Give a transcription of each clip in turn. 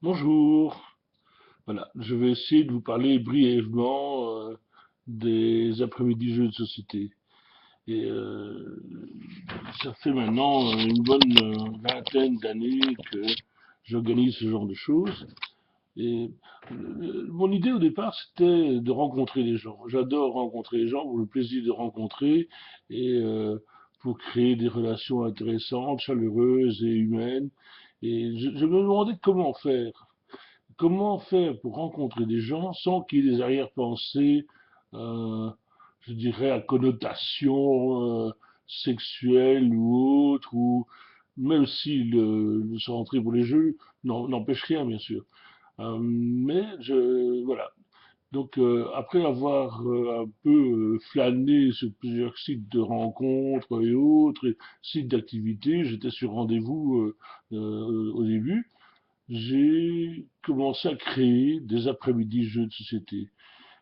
Bonjour. Voilà, je vais essayer de vous parler brièvement des après-midi jeux de société. Et ça fait maintenant une bonne vingtaine d'années que j'organise ce genre de choses. Et mon idée au départ, c'était de rencontrer les gens. J'adore rencontrer les gens, pour le plaisir de rencontrer et pour créer des relations intéressantes, chaleureuses et humaines. Et je me demandais comment faire. Comment faire pour rencontrer des gens sans qu'il y ait des arrière-pensées, euh, je dirais, à connotation sexuelle ou autre, ou même si le se rentrer pour les jeux n'empêche rien, bien sûr. Mais voilà. Donc, après avoir un peu flâné sur plusieurs sites de rencontres et autres, et sites d'activités, j'étais sur rendez-vous au début j'ai commencé à créer des après-midi jeux de société.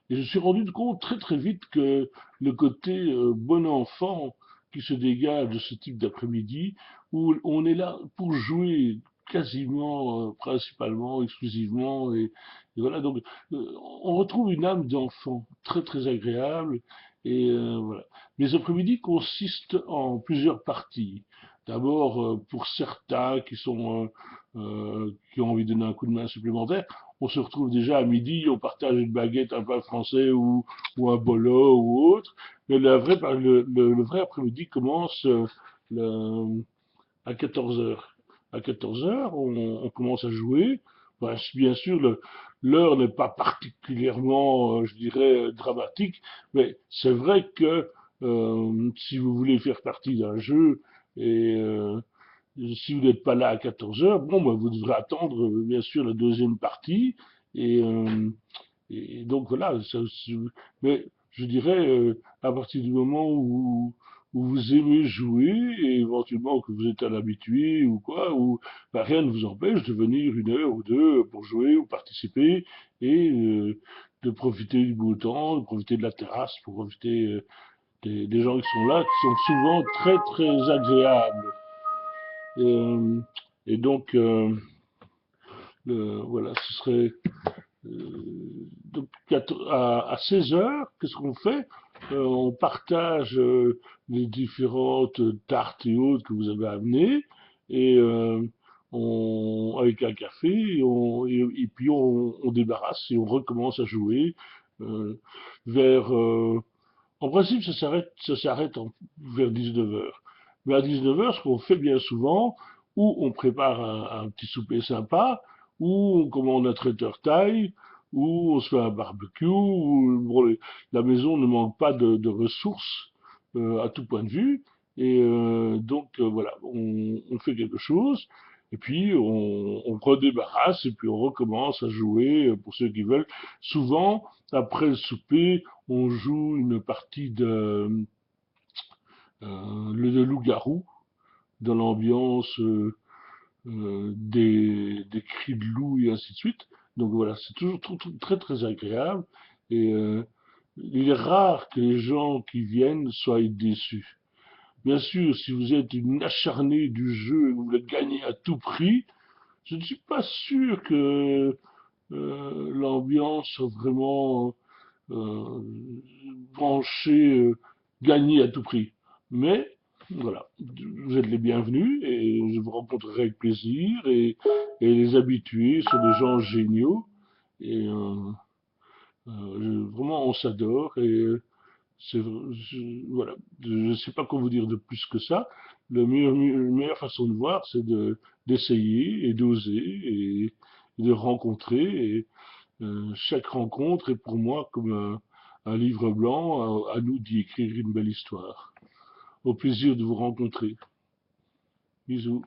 Et je me suis rendu compte très très vite que le côté bon enfant qui se dégage de ce type d'après-midi, où on est là pour jouer quasiment, principalement, exclusivement, et voilà, donc on retrouve une âme d'enfant très très agréable, et voilà. Les après-midi consistent en plusieurs parties. D'abord, pour certains qui ont envie de donner un coup de main supplémentaire, on se retrouve déjà à midi, on partage une baguette, un pain français ou un bolo ou autre. Mais le vrai après-midi commence à 14 heures. À 14 heures, on commence à jouer. Ben, bien sûr, l'heure n'est pas particulièrement, je dirais, dramatique, mais c'est vrai que si vous voulez faire partie d'un jeu et si vous n'êtes pas là à 14 heures, bon, ben, vous devrez attendre, bien sûr, la deuxième partie. Et, et donc voilà, mais je dirais, à partir du moment où vous aimez jouer, et éventuellement que vous êtes un habitué ou quoi, ou bah, rien ne vous empêche de venir une heure ou deux pour jouer ou participer, et de profiter du beau temps, de profiter de la terrasse, pour profiter des gens qui sont là, qui sont souvent très très agréables. Euh, et donc, voilà, ce serait donc à 16 heures, qu'est-ce qu'on fait? On partage les différentes tartes et autres que vous avez amenées, et avec un café, et puis on débarrasse et on recommence à jouer euh, vers. En principe, ça s'arrête vers 19 heures. Mais à 19 heures, ce qu'on fait bien souvent, ou on prépare un petit souper sympa, ou on commande un traiteur taille, ou on se fait un barbecue, ou bon, la maison ne manque pas de ressources à tout point de vue. Et donc voilà, on fait quelque chose, et puis on redébarrasse, et puis on recommence à jouer pour ceux qui veulent. Souvent, après le souper, on joue une partie de loup-garou dans l'ambiance des cris de loup et ainsi de suite. Donc voilà, c'est toujours très très agréable et il est rare que les gens qui viennent soient déçus. Bien sûr, si vous êtes une acharnée du jeu et que vous voulez gagner à tout prix, je ne suis pas sûr que l'ambiance soit vraiment euh, branché, gagner à tout prix. Mais voilà, vous êtes les bienvenus et je vous rencontrerai avec plaisir et les habitués sont des gens géniaux et vraiment on s'adore et voilà, je ne sais pas quoi vous dire de plus que ça. La meilleure façon de voir, c'est d'essayer et d'oser et de rencontrer et chaque rencontre est pour moi comme un livre blanc, à nous d'y écrire une belle histoire. Au plaisir de vous rencontrer. Bisous.